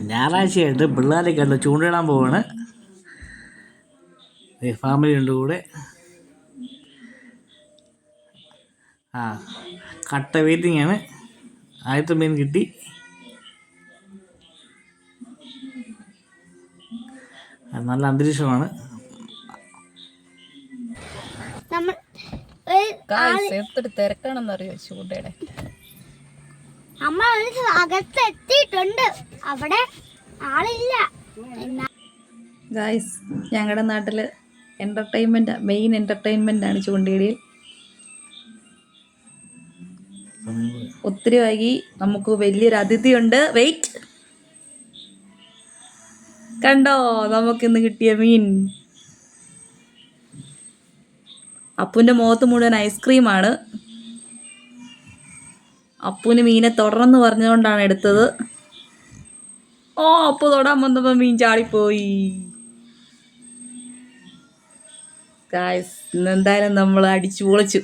ഞായറാഴ്ചയായിട്ട് പിള്ളേരെ കണ്ട് ചൂണ്ടിടാൻ പോവാണ്. ഫാമിലി ഉണ്ട് കൂടെ. കട്ട വെയിറ്റിംഗ് ആണ്. ആദ്യത്തെ മീൻ കിട്ടി. നല്ല അന്തരീക്ഷമാണ്. തിരക്കാണെന്നറിയോ ചൂണ്ടയുടെ. നമ്മൾ അകത്ത് എത്തിയിട്ടുണ്ട്, അവിടെ ആളില്ല. ഗായ്സ്, ഞങ്ങളുടെ നാട്ടില് മെയിൻ എന്റർടൈൻമെന്റ് ആണ് ചൂണ്ടയിടൽ. ഒത്തിരി വൈകി. നമുക്ക് വലിയൊരു അതിഥിയുണ്ട്. വെയിറ്റ്, കണ്ടോ നമുക്കിന്ന് കിട്ടിയ മീൻ? അപ്പുവിൻ്റെ മുഖത്ത് മുഴുവൻ ഐസ്ക്രീമാണ്. അപ്പുവിന് മീനെ തൊടണമെന്ന് പറഞ്ഞുകൊണ്ടാണ് എടുത്തത്. അപ്പു തൊടാൻ വന്നപ്പോൾ മീൻ ചാടിപ്പോയി. ഗായ്സ്, ഇന്നെന്തായാലും നമ്മൾ അടിച്ചു പൊളിച്ചു.